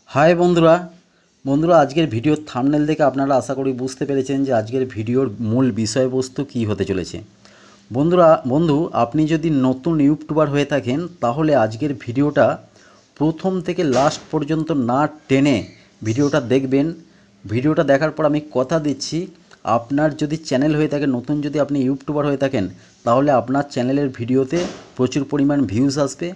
High বন্ধুরা বন্ধুরা আজকের ভিডিওর থাম্বনেল দেখে আপনারা আশা করি বুঝতে পেরেছেন যে আজকের ভিডিওর মূল বিষয়বস্তু কী হতে চলেছে। বন্ধু আপনি যদি নতুন ইউটিউবার হয়ে থাকেন তাহলে আজকের ভিডিওটা প্রথম থেকে লাস্ট পর্যন্ত না টেনে ভিডিওটা দেখবেন। ভিডিওটা দেখার পর আমি কথা দিচ্ছি, আপনার যদি চ্যানেল হয়ে থাকে, নতুন যদি আপনি ইউটিউবার হয়ে থাকেন, তাহলে আপনার চ্যানেলের ভিডিওতে প্রচুর পরিমাণ ভিউজ আসবে।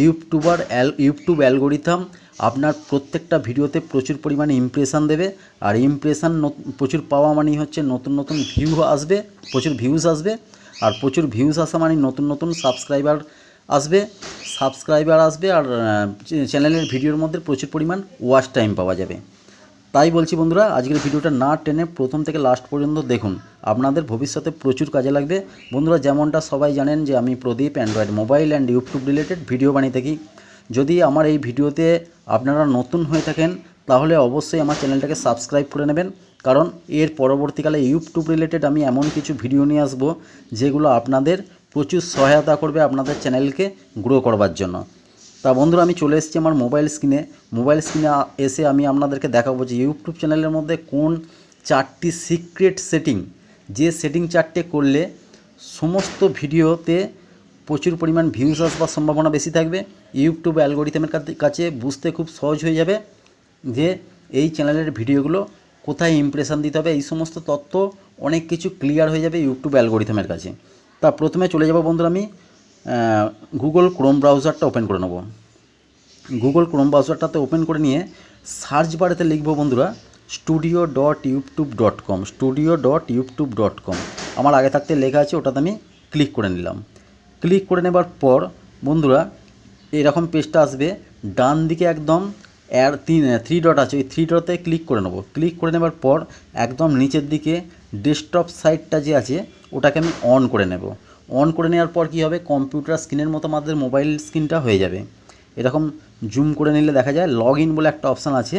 ইউটিউব অ্যালগোরিথম আপনার প্রত্যেকটা ভিডিওতে প্রচুর পরিমাণে ইমপ্রেশন দেবে, আর ইমপ্রেশন প্রচুর পাওয়া মানেই হচ্ছে নতুন নতুন ভিউ আসবে, প্রচুর ভিউজ আসবে। আর প্রচুর ভিউজ আসা মানে নতুন নতুন সাবস্ক্রাইবার আসবে আর চ্যানেলের ভিডিওর মধ্যে প্রচুর পরিমাণ ওয়াচ টাইম পাওয়া যাবে। তাই বলছি বন্ধুরা, আজকের ভিডিওটা না টেনে প্রথম থেকে লাস্ট পর্যন্ত দেখুন, আপনাদের ভবিষ্যতে প্রচুর কাজে লাগবে। বন্ধুরা যেমনটা সবাই জানেন যে আমি Pradeep android mobile and YouTube related video বানিয়ে থাকি। যদি আমার এই ভিডিওতে আপনারা নতুন হয়ে থাকেন তাহলে অবশ্যই আমার চ্যানেলটাকে সাবস্ক্রাইব করে নেবেন, কারণ এর পরবর্তীকালে ইউটিউব রিলেটেড আমি এমন কিছু ভিডিও নিয়ে আসবো যেগুলো আপনাদের প্রচুর সহায়তা করবে আপনাদের চ্যানেলকে গ্রো করবার জন্য। তা বন্ধুরা আমি চলে এসেছি আমার মোবাইল স্ক্রিনে এসে আমি আপনাদেরকে দেখাবো যে ইউটিউব চ্যানেলের মধ্যে কোন 4টি সিক্রেট সেটিং, যে সেটিং 4টে করলে সমস্ত ভিডিওতে প্রচুর পরিমাণ ভিউজ আসবার সম্ভাবনা বেশি থাকবে। ইউটিউব অ্যালগোরিথমের কাছে বুঝতে খুব সহজ হয়ে যাবে যে এই চ্যানেলের ভিডিওগুলো কোথায় ইমপ্রেশন দিতে হবে। এই সমস্ত তথ্য অনেক কিছু ক্লিয়ার হয়ে যাবে ইউটিউব অ্যালগোরিথমের কাছে। তা প্রথমে চলে যাব বন্ধুরা, আমি গুগল ক্রোম ব্রাউজারটা ওপেন করে নেব। গুগল ক্রোম ব্রাউজারটাতে ওপেন করে নিয়ে সার্চ বারেতে লিখব বন্ধুরা studio.youtube.com। studio.youtube.com আমার আগে থাকতে লেখা আছে, ওটাতে আমি ক্লিক করে নিলাম। ক্লিক করে নেবার পর বন্ধুরা এরকম পেজটা আসবে। ডান দিকে একদম থ্রি ডট আছে, ওই থ্রি ডটে ক্লিক করে নেব। ক্লিক করে নেবার পর একদম নিচের দিকে ডেস্কটপ সাইটটা যে আছে ওটাকে আমি অন করে নেব। অন করে নেওয়ার পর কী হবে, কম্পিউটার স্ক্রিনের মতো আমাদের মোবাইল স্ক্রিনটা হয়ে যাবে। এরকম জুম করে নিলে দেখা যায় লগ ইন বলে একটা অপশান আছে,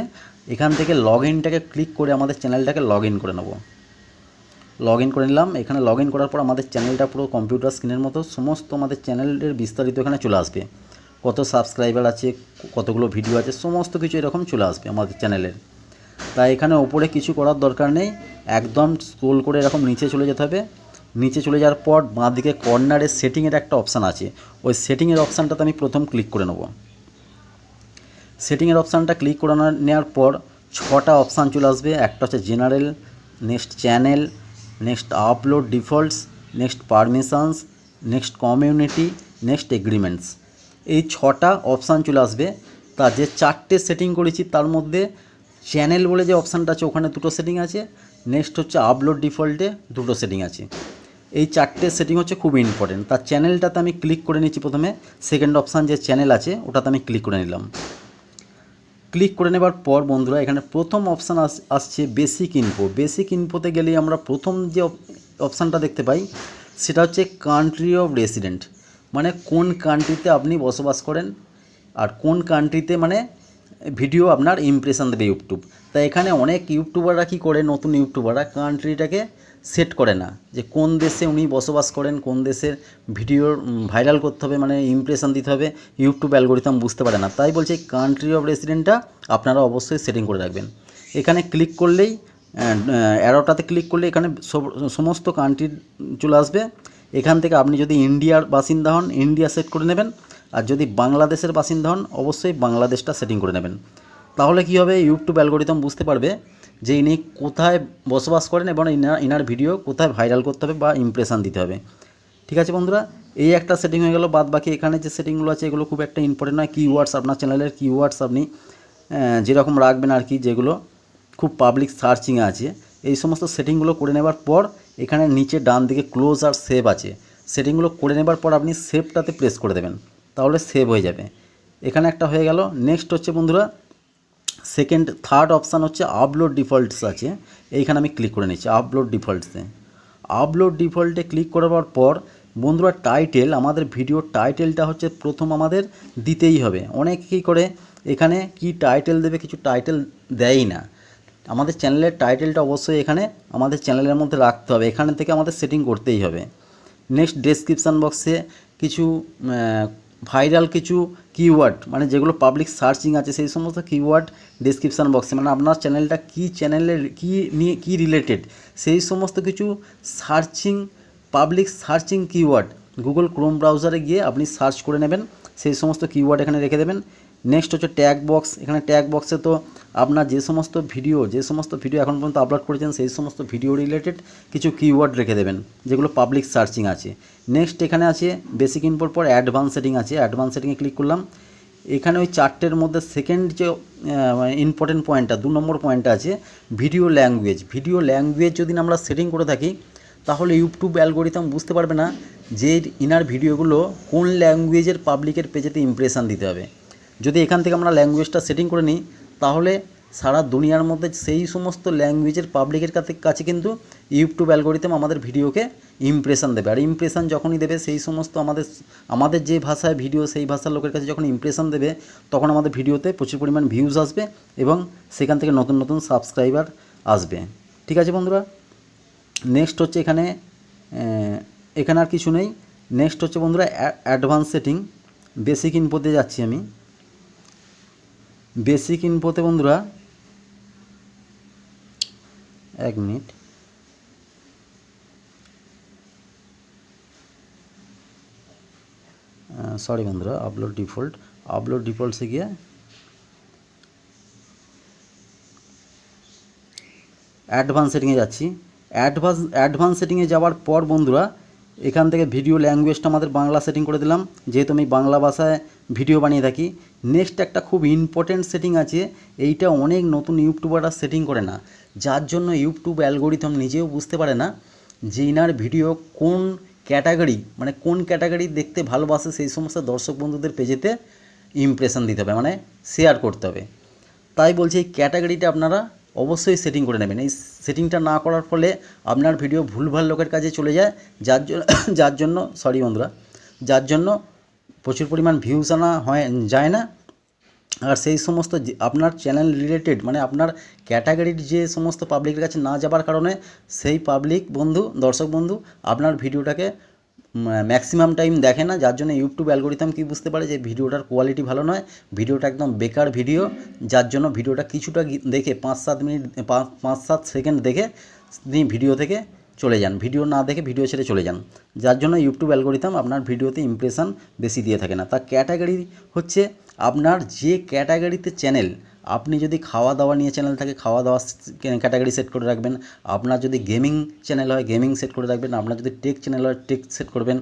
এখান থেকে লগ ইনটাকে ক্লিক করে আমাদের চ্যানেলটাকে লগ ইন করে নেব। লগ ইন করে নিলাম। এখানে লগ ইন করার পর আমাদের চ্যানেলটা পুরো কম্পিউটার স্ক্রিনের মতো সমস্ত আমাদের চ্যানেলের বিস্তারিত এখানে চলে আসবে। কত সাবস্ক্রাইবার আছে, কতগুলো ভিডিও আছে, সমস্ত কিছু এরকম চলে আসবে আমাদের চ্যানেলের। তাই এখানে ওপরে কিছু করার দরকার নেই, একদম স্ক্রোল করে এরকম নিচে চলে যেতে হবে। নিচে চলে যাওয়ার পর বাঁ দিকে কর্নারে সেটিংয়ের একটা অপশান আছে, ওই সেটিংয়ের অপশানটাতে আমি প্রথম ক্লিক করে নেব। সেটিংয়ের অপশানটা ক্লিক করে নেওয়ার পর 6টা অপশান চলে আসবে। একটা হচ্ছে general, next channel, next upload defaults, next permissions, next community, next agreements. এই 6টা অপশান চলে আসবে। তা যে 4টে সেটিং করেছি তার মধ্যে চ্যানেল বলে যে অপশানটা আছে ওখানে 2টো সেটিং আছে, নেক্সট হচ্ছে আপলোড ডিফল্টে 2টো সেটিং আছে। এই 4টে সেটিং হচ্ছে খুব ইম্পর্টেন্ট। তার চ্যানেলটাতে আমি ক্লিক করে নিচ্ছি প্রথমে। সেকেন্ড অপশান যে চ্যানেল আছে ওটাতে আমি ক্লিক করে নিলাম। ক্লিক করে নেবার পর বন্ধুরা এখানে প্রথম অপশান আসছে বেসিক ইনফো। বেসিক ইনফোতে গেলেই আমরা প্রথম যে অপশানটা দেখতে পাই সেটা হচ্ছে কান্ট্রি অফ রেসিডেন্ট, মানে কোন কান্ট্রিতে আপনি বসবাস করেন আর কোন কান্ট্রিতে মানে ভিডিও আপনার ইমপ্রেশন দেবে ইউটিউব। তাই এখানে অনেক ইউটিউবাররা কী করে, নতুন ইউটিউবাররা কান্ট্রিটাকে সেট করে না যে কোন দেশে উনি বসবাস করেন, কোন দেশের ভিডিও ভাইরাল করতে হবে, মানে ইমপ্রেশন দিতে হবে, ইউটিউব অ্যালগোরিথম বুঝতে পারে না। তাই বলছে কান্ট্রি অফ রেসিডেন্টটা আপনারা অবশ্যই সেটিং করে রাখবেন। এখানে ক্লিক করলেই অ্যারোটাতে ক্লিক করলে এখানে সমস্ত কান্ট্রি চলে আসবে। এখান থেকে আপনি যদি ইন্ডিয়ার বাসিন্দা হন ইন্ডিয়া সেট করে নেবেন, আর যদি বাংলাদেশের বাসিন্দা হন অবশ্যই বাংলাদেশটা সেটিং করে নেবেন। তাহলে কী হবে, ইউটিউব অ্যালগোরিথম বুঝতে পারবে যে ইনি কোথায় বসবাস করেন এবং ইনার ভিডিও কোথায় ভাইরাল করতে হবে বা ইমপ্রেশন দিতে হবে। ঠিক আছে বন্ধুরা, এই একটা সেটিং হয়ে গেল। বাদ বাকি এখানে যে সেটিংগুলো আছে এগুলো খুব একটা ইম্পর্টেন্ট নয়। কিওয়ার্ডস, আপনার চ্যানেলের কিওয়ার্ডস আপনি যেরকম রাখবেন আর কি, যেগুলো খুব পাবলিক সার্চিংয়ে আছে, এই সমস্ত সেটিংগুলো করে নেবার পর এখানে নিচে ডান দিকে ক্লোজ আর সেভ আছে, সেটিংগুলো করে নেবার পর আপনি সেভটাতে প্রেস করে দেবেন, তাহলে সেভ হয়ে যাবে। এখানে একটা হয়ে গেল। নেক্সট হচ্ছে বন্ধুরা থার্ড অপশান হচ্ছে আপলোড ডিফল্টস আছে, এইখানে আমি ক্লিক করে নিচ্ছি আপলোড ডিফল্টসে। আপলোড ডিফল্টে ক্লিক করার পর বন্ধুরা টাইটেল, আমাদের ভিডিওর টাইটেলটা হচ্ছে প্রথম আমাদের দিতেই হবে। অনেক কী করে এখানে কি টাইটেল দেবে, কিছু টাইটেল দেয়ই না। আমাদের চ্যানেলের টাইটেলটা অবশ্যই এখানে আমাদের চ্যানেলের মধ্যে রাখতে হবে, এখানে থেকে আমাদের সেটিং করতেই হবে। নেক্সট ডেসক্রিপশান বক্সে কিছু ভাইরাল কিছু কিওয়ার্ড, মানে যেগুলো পাবলিক সার্চিং আছে সেই সমস্ত কিওয়ার্ড ডেসক্রিপশান বক্সে, মানে আপনার চ্যানেলটা কী চ্যানেলের কী নিয়ে কী রিলেটেড সেই সমস্ত কিছু searching, public searching keyword Google Chrome ব্রাউজারে গিয়ে আপনি সার্চ করে নেবেন, সেই সমস্ত কিওয়ার্ড এখানে রেখে দেবেন। নেক্সট হচ্ছে ট্যাগ বক্স। এখানে ট্যাগ বক্সে তো আপনার যে সমস্ত ভিডিও এখন পর্যন্ত আপলোড করেছেন সেই সমস্ত ভিডিও রিলেটেড কিছু কিওয়ার্ড রেখে দেবেন যেগুলো পাবলিক সার্চিং আছে। নেক্সট এখানে আছে বেসিক ইনফোর পর অ্যাডভান্স সেটিং আছে, অ্যাডভান্স সেটিংয়ে ক্লিক করলাম। এখানে ওই চারটের মধ্যে সেকেন্ড যে ইম্পর্টেন্ট পয়েন্টটা 2 নম্বর পয়েন্টটা আছে ভিডিও ল্যাঙ্গুয়েজ। ভিডিও ল্যাঙ্গুয়েজ যদি আমরা সেটিং করে থাকি তাহলে ইউটিউব অ্যালগোরিদম বুঝতে পারবে না যে ইনার ভিডিওগুলো কোন ল্যাঙ্গুয়েজের পাবলিকের পেজেতে ইমপ্রেশন দিতে হবে। যদি এখান থেকে আমরা ল্যাঙ্গুয়েজটা সেটিং করে নিই তাহলে সারা দুনিয়ার মধ্যে সেই সমস্ত ল্যাঙ্গুয়েজের পাবলিকের কাছে কিন্তু ইউটিউব অ্যালগোরিদম আমাদের ভিডিওকে ইমপ্রেশন দেবে। আর ইমপ্রেশন যখনই দেবে সেই সমস্ত আমাদের যে ভাষায় ভিডিও সেই ভাষার লোকের কাছে যখন ইমপ্রেশন দেবে তখন আমাদের ভিডিওতে প্রচুর পরিমাণ ভিউজ আসবে এবং সেখান থেকে নতুন নতুন সাবস্ক্রাইবার আসবে। ঠিক আছে বন্ধুরা, নেক্সট হচ্ছে এখানে আর কিছু নেই। নেক্সট হচ্ছে বন্ধুরা অ্যাডভান্স সেটিং। বেসিক ইনফোতে যাচ্ছি আমি। বেসিক ইনফোতে বন্ধুরা 1 মিনিট, সরি বন্ধুরা, আপলোড ডিফল্টসে গিয়ে অ্যাডভান্স সেটিংয়ে যাচ্ছি। অ্যাডভান্স সেটিংয়ে যাওয়ার পর বন্ধুরা এখান থেকে ভিডিও ল্যাঙ্গুয়েজটা আমাদের বাংলা সেটিং করে দিলাম, যেহেতু আমি বাংলা ভাষায় ভিডিও বানিয়ে থাকি। নেক্সট একটা খুব ইম্পর্টেন্ট সেটিং আছে, এইটা অনেক নতুন ইউটিউবাররা সেটিং করে না, যার জন্য ইউটিউব অ্যালগোরিদম নিজেও বুঝতে পারে না যে ইনার ভিডিও কোন ক্যাটাগরি দেখতে ভালোবাসে সেই সমস্ত দর্শক বন্ধুদের পেজেতে ইমপ্রেশন দিতে হবে, মানে শেয়ার করতে হবে। তাই বলছি এই ক্যাটাগরিটা আপনারা অবশ্যই সেটিং করে নেবেন। এই সেটিংটা না করার ফলে আপনার ভিডিও ভুলভাল লোকের কাছে চলে যায়, যার জন্য প্রচুর পরিমাণ ভিউজ আনা যায় না। আর সেই সমস্ত আপনার চ্যানেল রিলেটেড, মানে আপনার ক্যাটাগরির যে সমস্ত পাবলিকের কাছে না যাবার কারণে সেই দর্শক বন্ধু আপনার ভিডিওটাকে ম্যাক্সিমাম টাইম দেখে না, যার জন্য ইউটিউব অ্যালগোরিদম কি বুঝতে পারে যে ভিডিওটার কোয়ালিটি ভালো নয়, ভিডিওটা একদম বেকার ভিডিও, যার জন্য ভিডিওটা কিছুটা দেখে 5-7 সেকেন্ড দেখে তিনি ভিডিও থেকে চলে যান, ভিডিও না দেখে ভিডিও ছেড়ে চলে যান, যার জন্য ইউটিউব অ্যালগোরিদম আপনার ভিডিওতে ইমপ্রেশন বেশি দিয়ে থাকে না। তার ক্যাটাগরি হচ্ছে আপনার যে ক্যাটাগরিতে চ্যানেল, আপনি যদি খাওয়া দাওয়া নিয়ে চ্যানেল থাকে খাওয়া দাওয়া ক্যাটাগরি সেট করে রাখবেন, আপনার যদি গেমিং চ্যানেল হয় গেমিং সেট করে রাখবেন, আপনার যদি টেক চ্যানেল হয় টেক সেট করবেন,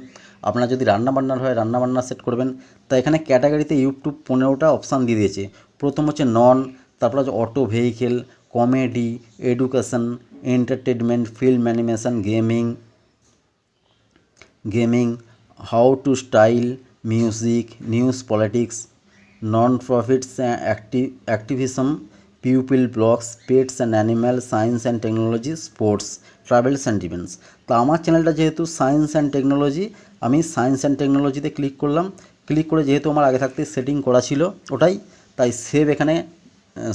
আপনার যদি রান্নাবান্নার হয় রান্নাবান্না সেট করবেন। তো এখানে ক্যাটাগরিতে ইউটিউব 15টা অপশান দিয়ে দিয়েছে। প্রথম হচ্ছে নন, তারপর হচ্ছে auto vehicle, comedy, education, entertainment, film animation, gaming, how to style, music, news, politics, non profits, activism, people blogs, pets and animal, science and technology, sports, travels and events. তো আমার চ্যানেলটা যেহেতু সায়েন্স অ্যান্ড টেকনোলজি, আমি science and টেকনোলজিতে click করলাম। Click করে যেহেতু আমার আগে থাকতে সেটিং করা ছিল ওটাই, তাই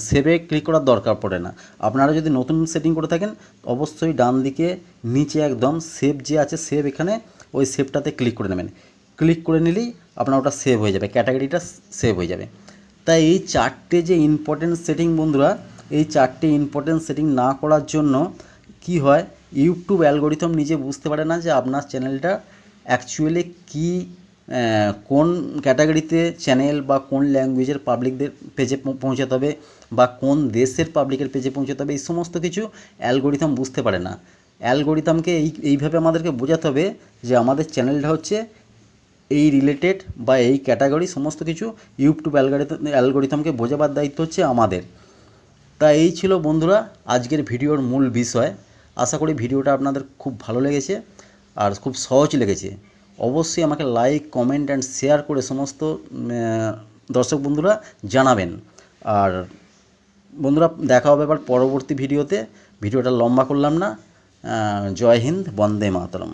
সেভে ক্লিক করার দরকার পড়ে না। আপনারা যদি নতুন সেটিং করে থাকেন অবশ্যই ডান দিকে নিচে একদম সেভ যে আছে সেভ, এখানে ওই সেভটাতে ক্লিক করে নেবেন। ক্লিক করে নিলেই আপনার ওটা সেভ হয়ে যাবে, ক্যাটাগরিটা সেভ হয়ে যাবে। তাই এই চারটে যে ইম্পর্টেন্ট সেটিং বন্ধুরা, এই চারটে ইম্পর্টেন্ট সেটিং না করার জন্য কি হয়, ইউটিউব অ্যালগোরিদম নিজে বুঝতে পারে না যে আপনার চ্যানেলটা অ্যাকচুয়ালি কোন ক্যাটাগরিতে চ্যানেল বা কোন ল্যাঙ্গুয়েজের পাবলিকদের পেজে পৌঁছাতে হবে বা কোন দেশের পাবলিকের পেজে পৌঁছাতে হবে, এই সমস্ত কিছু অ্যালগোরিদম বুঝতে পারে না। অ্যালগোরিদমকে এইভাবে আমাদেরকে বোঝাতে হবে যে আমাদের চ্যানেলটা হচ্ছে এই রিলেটেড বা এই ক্যাটাগরি, সমস্ত কিছু ইউটিউব অ্যালগোরিদমকে বোঝাবার দায়িত্ব হচ্ছে আমাদের। তা এই ছিল বন্ধুরা আজকের ভিডিওর মূল বিষয়। আশা করি ভিডিওটা আপনাদের খুব ভালো লেগেছে আর খুব সহজ লেগেছে। অবশ্যই আমাকে লাইক, কমেন্ট অ্যান্ড শেয়ার করে সমস্ত দর্শক বন্ধুরা জানাবেন। আর বন্ধুরা দেখা হবে এবার পরবর্তী ভিডিওতে। ভিডিওটা লম্বা করলাম না। জয় হিন্দ, বন্দে মাতরম।